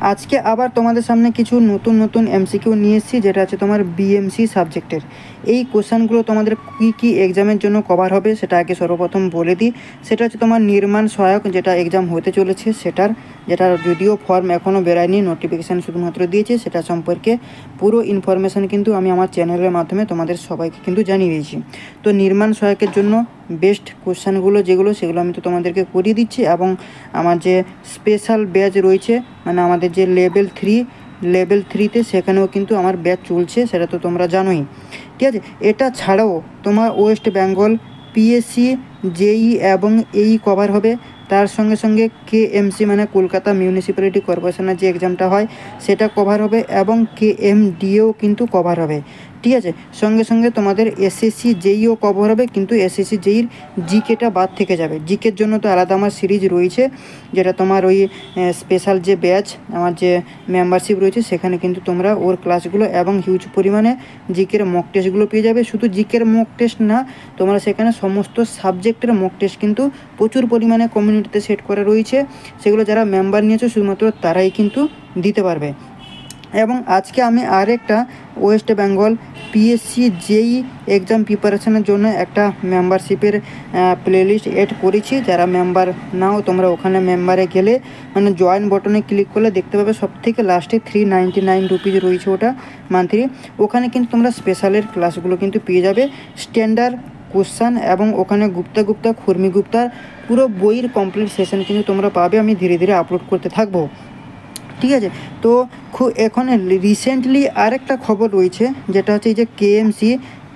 আজকে আবার তোমাদের সামনে কিছু নতুন নতুন এমসিকিউ নিয়ে এসেছি, যেটা আছে তোমার বিএমসি সাবজেক্টের। এই কোশ্চেনগুলো তোমাদের কী কী এক্সামের জন্য কভার হবে সেটা আগে সর্বপ্রথম বলে দিই। সেটা হচ্ছে তোমার নির্মাণ সহায়ক, যেটা এক্সাম হতে চলেছে সেটার, যেটা যদিও ফর্ম এখনও বেরোয়নি, নোটিফিকেশান শুধুমাত্র দিয়েছে, সেটা সম্পর্কে পুরো ইনফরমেশান কিন্তু আমি আমার চ্যানেলের মাধ্যমে তোমাদের সবাইকে কিন্তু জানিয়ে দিয়েছি। তো নির্মাণ সহায়কের জন্য বেস্ট কোশ্চেনগুলো যেগুলো, সেগুলো আমি তো তোমাদেরকে করিয়ে দিচ্ছি। এবং আমার যে স্পেশাল ব্যাচ রয়েছে, মানে আমাদের যে লেভেল থ্রিতে, সেখানেও কিন্তু আমার ব্যাচ চলছে, সেটা তো তোমরা জানোই। ঠিক আছে, এটা ছাড়াও তোমার ওয়েস্ট বেঙ্গল পিএসসি, জেই এবং এই কভার হবে। তার সঙ্গে সঙ্গে কেএমসি মানে কলকাতা মিউনিসিপ্যালিটি কর্পোরেশনের যে এক্সামটা হয় সেটা কভার হবে, এবং কেএমডিও কিন্তু কভার হবে। ঠিক আছে, সঙ্গে সঙ্গে তোমাদের এসএসসি জেইও কভার হবে, কিন্তু এসএসসি জেইর জিকেটা বাদ থেকে যাবে। জিকের জন্য তো আলাদা আমার সিরিজ রয়েছে, যেটা তোমার ওই স্পেশাল যে ব্যাচ, আমার যে মেম্বারশিপ রয়েছে, সেখানে কিন্তু তোমরা ওর ক্লাসগুলো এবং হিউজ পরিমাণে জিকের মক টেস্টগুলো পেয়ে যাবে। শুধু জিকের মক টেস্ট না, তোমরা সেখানে সমস্ত সাবজেক্টের মক টেস্ট কিন্তু প্রচুর পরিমাণে কমিউনিটিতে সেট করা রয়েছে। সেগুলো যারা মেম্বার নিয়েছে শুধুমাত্র তারাই কিন্তু দিতে পারবে। এবং আজকে আমি আরেকটা ওয়েস্ট বেঙ্গল পিএসসি জেই এক্সাম প্রিপারেশনের জন্য একটা মেম্বারশিপের প্লেলিস্ট অ্যাড করেছি। যারা মেম্বার নাও, তোমরা ওখানে মেম্বারে গেলে মানে জয়েন বটনে ক্লিক করলে দেখতে পাবে সবথেকে লাস্টে 399 রুপিজ রয়েছে, ওটা মান্থলি। ওখানে কিন্তু তোমরা স্পেশালের ক্লাসগুলো কিন্তু পেয়ে যাবে, স্ট্যান্ডার্ড কোশ্চান, এবং ওখানে গুপ্তা খুরমি গুপ্তার পুরো বইয়ের কমপ্লিট সেশন কিন্তু তোমরা পাবে। আমি ধীরে ধীরে আপলোড করতে থাকবো। ঠিক আছে, তো এখন রিসেন্টলি আরেকটা খবর রয়েছে, যেটা হচ্ছে এই যে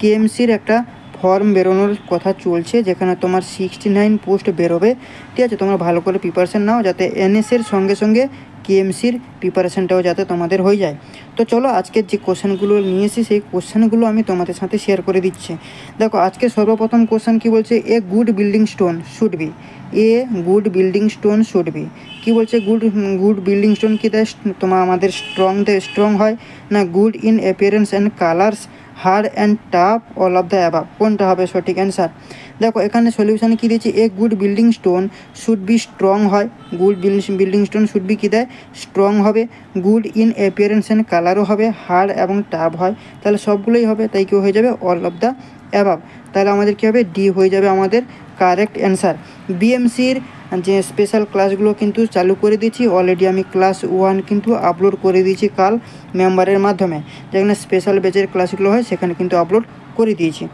কেএমসির একটা ফর্ম বেরোনোর কথা চলছে, যেখানে তোমার 69 পোস্ট বেরোবে। ঠিক আছে, তোমরা ভালো করে প্রিপারেশান নাও, যাতে এনএসের সঙ্গে সঙ্গে কেএমসির প্রিপারেশানটাও যাতে তোমাদের হয়ে যায়। তো চলো, আজকের যে কোশ্চেনগুলো নিয়ে এসেছি সেই কোশ্চেনগুলো আমি তোমাদের সাথে শেয়ার করে দিচ্ছি। দেখো, আজকে সর্বপ্রথম কোশ্চেন কী বলছে, a good building stone should be, কী বলছে, গুড বিল্ডিং স্টোন কী দেয়, তোমার আমাদের স্ট্রং হয় না, good in appearance and colours, hard and tough, all of the above, কোনটা হবে সঠিক অ্যান্সার? দেখো, এখানে সলিউশানে কী দিয়েছি, a good building stone should be strong হয়, good building stone should be কী দেয়, স্ট্রং হবে, গুড ইন অ্যাপিয়ারেন্স অ্যান্ড কালারও হবে, হার্ড এবং টাফ হয়। তাহলে সবগুলোই হবে, তাই কেউ হয়ে যাবে অল অফ দ্য অ্যাবাভ। তাহলে আমাদের কী হবে, ডি হয়ে যাবে আমাদের কারেক্ট অ্যান্সার। বিএমসির যে স্পেশাল ক্লাসগুলো কিন্তু চালু করে দিয়েছি অলরেডি, আমি ক্লাস 1 কিন্তু আপলোড করে দিয়েছি কাল মেম্বারের মাধ্যমে, যেখানে স্পেশাল ব্যাচের ক্লাসগুলো হয় সেখানে কিন্তু আপলোড করে দিয়েছি।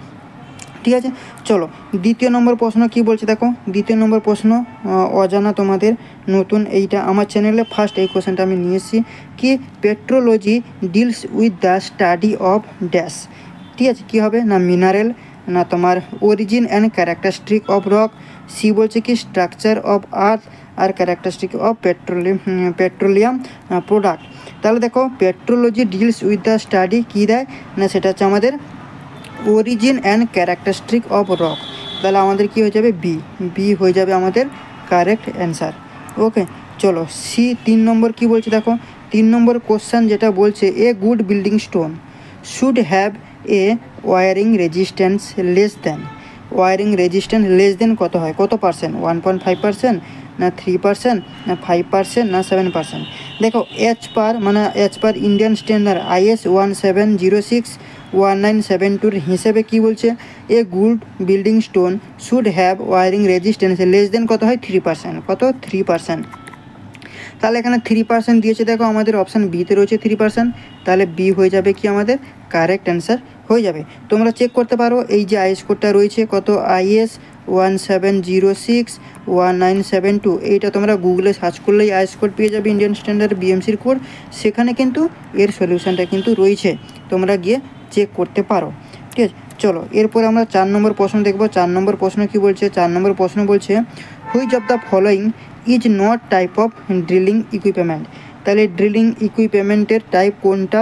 ঠিক আছে, চলো দ্বিতীয় নম্বর প্রশ্ন কী বলছে। দেখো, দ্বিতীয় নম্বর প্রশ্ন অজানা তোমাদের নতুন, এইটা আমার চ্যানেলে ফার্স্ট এই কোশ্চেনটা আমি নিয়ে এসেছি, কি petrology deals with the study of dash. ঠিক আছে, কী হবে না, মিনারেল, না তোমার origin and characteristic of rock, C বলছে কি স্ট্রাকচার অফ আর্থ, আর ক্যারেক্টারিস্টিক অফ পেট্রোলিয়াম প্রোডাক্ট। তাহলে দেখো, petrology deals with the study কী দেয় না, সেটা হচ্ছে আমাদের origin and characteristic of rock. তাহলে আমাদের কী হয়ে যাবে, বি হয়ে যাবে আমাদের কারেক্ট অ্যান্সার। ওকে, চলো সি 3 নম্বর কী বলছে। দেখো, 3 নম্বর কোশ্চেন যেটা বলছে, a good building stone should have a wearing resistance less than কত হয়, কত পার্সেন্ট, 1.5%, না 3%, না 5%, না 7%। দেখো, as per Indian standard IS 1706-1972 হিসেবে কী বলছে, a good building stone should have wearing resistance less than কত হয়, 3%, কত 3%। তাহলে এখানে 3% দিয়েছে, দেখো আমাদের অপশান বিতে রয়েছে 3%, তাহলে বি হয়ে যাবে কি আমাদের কারেক্ট অ্যান্সার হয়ে যাবে। তোমরা চেক করতে পারো, এই যে আইএস কোডটা রয়েছে কত, IS 1706-1972, এইটা তোমরা গুগলে সার্চ করলেই আইএস কোড পেয়ে যাবে, ইন্ডিয়ান স্ট্যান্ডার্ড বিএমসির কোড, সেখানে কিন্তু এর সলিউশনটা কিন্তু রয়েছে, তোমরা গিয়ে চেক করতে পারো। ঠিক আছে, চলো এরপর আমরা 4 নম্বর প্রশ্ন দেখব। 4 নম্বর প্রশ্ন কী বলছে, 4 নম্বর প্রশ্ন বলছে, which of the following is not type of drilling equipment. তাহলে ড্রিলিং ইকুইপমেন্টের টাইপ কোনটা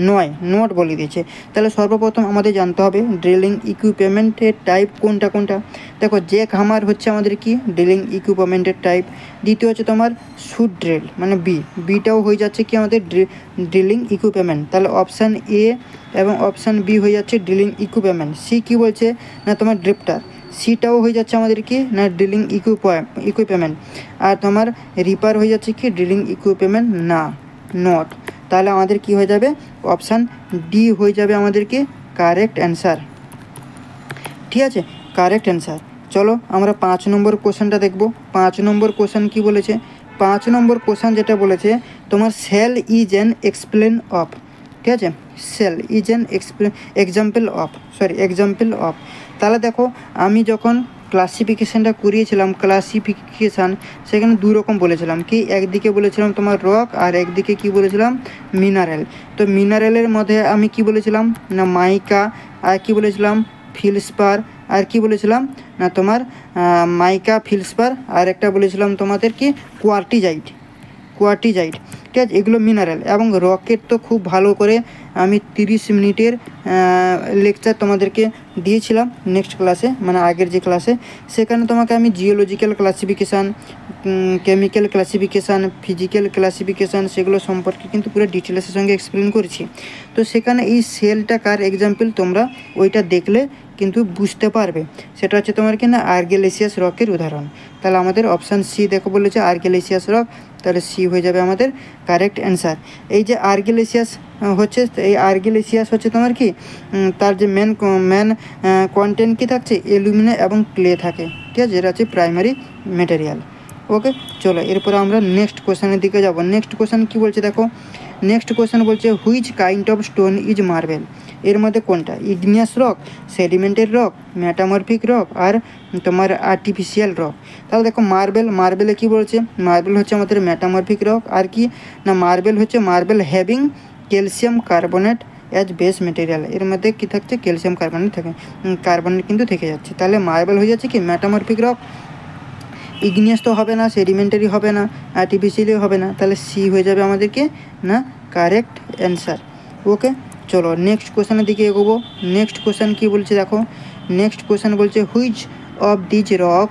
নয়, নট বলে দিয়েছে। তাহলে সর্বপ্রথম আমাদের জানতে হবে ড্রিলিং ইকুইপমেন্টের টাইপ কোনটা কোনটা। দেখো, জ্যাক হামার হচ্ছে আমাদের কি ড্রিলিং ইকুইপমেন্টের টাইপ। দ্বিতীয় হচ্ছে তোমার শুট ড্রিল, মানে বিটাও হয়ে যাচ্ছে কি আমাদের ড্রিলিং ইকুইপমেন্ট। তাহলে অপশান এ এবং অপশান বি হয়ে যাচ্ছে ড্রিলিং ইকুইপমেন্ট। সি কী বলছে না, তোমার ড্রিফটার, সিটাও হয়ে যাচ্ছে আমাদের কি না ড্রিলিং ইকুইপমেন্ট। আর তোমার রিপার হয়ে যাচ্ছে কি ড্রিলিং ইকুইপমেন্ট না। নট। তাহলে আমাদের কি হয়ে যাবে, অপশান ডি হয়ে যাবে আমাদেরকে কারেক্ট অ্যান্সার। ঠিক আছে, কারেক্ট অ্যান্সার। চলো আমরা 5 নম্বর কোশ্চেনটা দেখব। 5 নম্বর কোশ্চেন কি বলেছে, 5 নম্বর কোশ্চেন যেটা বলেছে তোমার cell is an explain of. ঠিক আছে, cell is an example of. তাহলে দেখো আমি যখন ক্লাসিফিকেশানটা করিয়েছিলাম, ক্লাসিফিকেশান সেখানে দুই রকম বলেছিলাম, কি একদিকে বলেছিলাম তোমার রক আর একদিকে কি বলেছিলাম মিনারেল। তো মিনারেলের মধ্যে আমি কি বলেছিলাম না মাইকা, আর কি বলেছিলাম ফিলস্পার, আর কি বলেছিলাম না তোমার মাইকা ফিলস্পার, আর একটা বলেছিলাম তোমাদের কি কোয়ার্টিজাইট। ঠিক আছে, এগুলো মিনারেল। এবং রকেট তো খুব ভালো করে আমি 30 মিনিটের লেকচার তোমাদেরকে দিয়েছিলাম নেক্সট ক্লাসে, মানে আগের যে ক্লাসে, সেখানে তোমাকে আমি geological classification, chemical classification, physical classification সেগুলো সম্পর্কে কিন্তু পুরো ডিটেলসের সঙ্গে এক্সপ্লেন করেছি। তো সেখানে এই সেলটা কার এক্সাম্পল তোমরা ওইটা দেখলে কিন্তু বুঝতে পারবে। সেটা হচ্ছে তোমার কি না আর্গেলেসিয়াস রকের উদাহরণ। তাহলে আমাদের অপশান সি দেখো বলেছে আর্গেলেসিয়াস রক, তাহলে সি হয়ে যাবে আমাদের কারেক্ট অ্যান্সার। এই যে আর্গেলেসিয়াস হচ্ছে, এই আর্গেলেসিয়াস হচ্ছে তোমার কি তার যে মেন কন্টেন্ট কী থাকছে অ্যালুমিনা এবং ক্লে থাকে। ঠিক আছে, এটা হচ্ছে প্রাইমারি ম্যাটেরিয়াল। ওকে, চলো এরপরে আমরা নেক্সট কোশ্চেনের দিকে যাব। নেক্সট কোশ্চেন কী বলছে দেখো, নেক্সট কোশ্চেন বলছে which kind of stone is marble. এর মধ্যে কোনটা, ইগনিয়াস রক, সেডিমেন্টের রক, মেটামরফিক রক, আর তোমার আর্টিফিশিয়াল রক। তাহলে দেখো মার্বেলে কি বলছে, মার্বেল হচ্ছে আমাদের মেটামরফিক রক। আর কি না মার্বেল হচ্ছে marble having calcium carbonate as base material. এর মধ্যে কী থাকছে ক্যালসিয়াম কার্বনেট থাকে, কার্বনেট কিন্তু থেকে যাচ্ছে। তাহলে মার্বেল হয়ে যাচ্ছে কি মেটামরফিক রক। ইগনিয়াস তো হবে না, সেডিমেন্টারি হবে না, আর্টিফিশিয়ালি হবে না, তাহলে সি হয়ে যাবে আমাদেরকে না কারেক্ট অ্যান্সার। ওকে, চলো নেক্সট কোশ্চেনের দিকে এগোবো। নেক্সট কোশ্চেন কী বলছে দেখো, নেক্সট কোশ্চেন বলছে which of these rock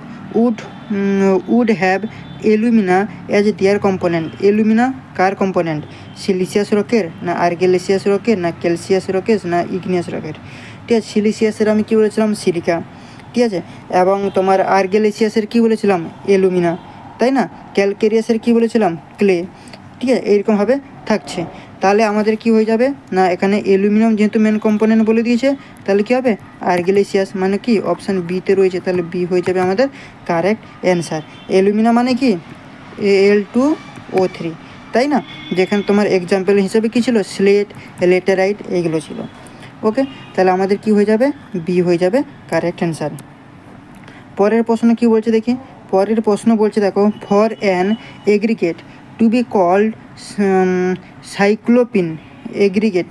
would have alumina as their component. Alumina কার কম্পোনেন্ট, সিলিসিয়াস রকের না আর্গেলেসিয়াস রকের না ক্যালসিয়াস রকের না ইগনিয়াস রকের। ঠিক আছে, সিলিসিয়াসের আমি কী বলেছিলাম সিলিকা। ঠিক আছে, এবং তোমার আর্গেলেসিয়াসের কী বলেছিলাম অ্যালুমিনা, তাই না। ক্যালকেরিয়াসের কী বলেছিলাম ক্লে। ঠিক আছে, এইরকমভাবে থাকছে। তাহলে আমাদের কি হয়ে যাবে না এখানে অ্যালুমিনিয়াম যেহেতু মেন কম্পোনেন্ট বলে দিয়েছে, তাহলে কী হবে আর্গেলেসিয়াস মানে কি অপশান বিতে রয়েছে, তাহলে বি হয়ে যাবে আমাদের কারেক্ট অ্যান্সার। অ্যালুমিনা মানে কি Al2O3, তাই না, যেখানে তোমার এক্সাম্পল হিসেবে কী ছিল স্লেট, লেটেরাইট এইগুলো ছিল। ওকে, তাহলে আমাদের কি হয়ে যাবে বি হয়ে যাবে কারেক্ট অ্যান্সার। পরের প্রশ্ন কি বলছে দেখি, পরের প্রশ্ন বলছে দেখো for an aggregate to be called cyclopean aggregate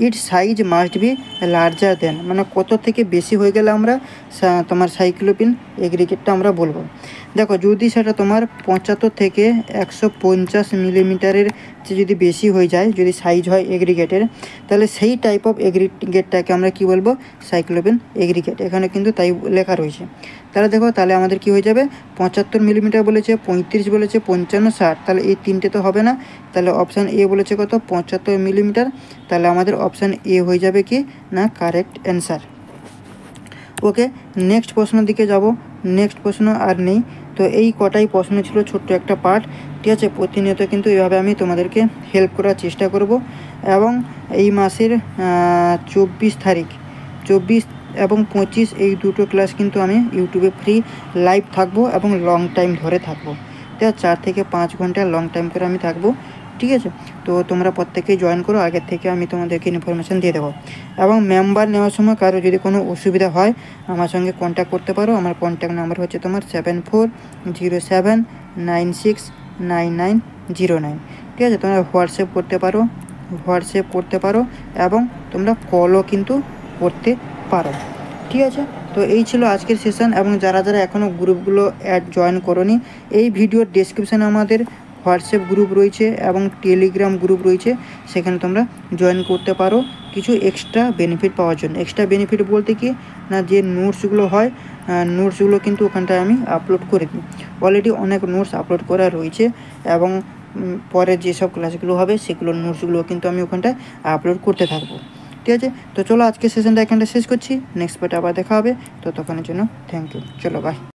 its size must be larger than. মানে কত থেকে বেশি হয়ে গেলে আমরা তোমার সাইক্লোপিন এগ্রিগেটটা আমরা বলবো। দেখো যদি সেটা তোমার 75 থেকে 150 মিলিমিটারের যদি বেশি হয়ে যায়, যদি সাইজ হয় এগ্রিগেটের, তাহলে সেই টাইপ অফ এগ্রিগেটটাকে আমরা কি বলবো সাইক্লোপিন এগ্রিগেট। এখানে কিন্তু তাই লেখা রয়েছে। তাহলে দেখো তাহলে আমাদের কি হয়ে যাবে 75 মিলিমিটার বলেছে, 35 বলেছে, 55, 60, তাহলে এই তিনটে তো হবে না। তাহলে অপশান এ বলেছে কত 75 মিলিমিটার, তাহলে আমাদের অপশান এ হয়ে যাবে কি না কারেক্ট অ্যান্সার। ওকে, নেক্সট প্রশ্নের দিকে যাব। নেক্সট প্রশ্ন আর নেই, তো এই কটাই প্রশ্ন ছিল, ছোট্ট একটা পার্ট। ঠিক আছে, প্রতিনিয়ত কিন্তু এইভাবে আমি তোমাদেরকে হেল্প করার চেষ্টা করব। এবং এই মাসের 24 তারিখ 24 এবং 25 এই দুটো ক্লাস কিন্তু আমি ইউটিউবে ফ্রি লাইভ থাকবো এবং লং টাইম ধরে থাকবো। ঠিক আছে, 4 থেকে 5 ঘন্টা লং টাইম করে আমি থাকবো। ঠিক আছে, তো তোমরা প্রত্যেকেই জয়েন করো, আগের থেকে আমি তোমাদেরকে ইনফরমেশান দিয়ে দেবো। এবং মেম্বার নেওয়ার সময় কারো যদি কোনো অসুবিধা হয় আমার সঙ্গে কন্ট্যাক্ট করতে পারো। আমার কন্ট্যাক্ট নাম্বার হচ্ছে তোমার 7407969909। ঠিক আছে, তোমরা হোয়াটসঅ্যাপ করতে পারো এবং তোমরা কলও কিন্তু করতে পারো। ঠিক আছে, তো এই ছিল আজকের সেশন। এবং যারা যারা এখনও গ্রুপগুলো জয়েন করোনি, এই ভিডিওর ডেসক্রিপশানে আমাদের হোয়াটসঅ্যাপ গ্রুপ রয়েছে এবং টেলিগ্রাম গ্রুপ রয়েছে, সেখানে তোমরা জয়েন করতে পারো কিছু এক্সট্রা বেনিফিট পাওয়ার জন্য। এক্সট্রা বেনিফিট বলতে কি না, যে নোটসগুলো হয় নোটসগুলো কিন্তু ওখানটায় আমি আপলোড করে দিই। অলরেডি অনেক নোটস আপলোড করা রয়েছে এবং পরে যেসব ক্লাসগুলো হবে সেগুলোর নোটসগুলো কিন্তু আমি ওখানটায় আপলোড করতে থাকবো। ঠিক আছে, তো চলো আজকের সেশনটা এখানটা শেষ করছি। নেক্সট পার্টে আবার দেখা হবে, ততক্ষণের জন্য থ্যাংক ইউ। চলো বাই।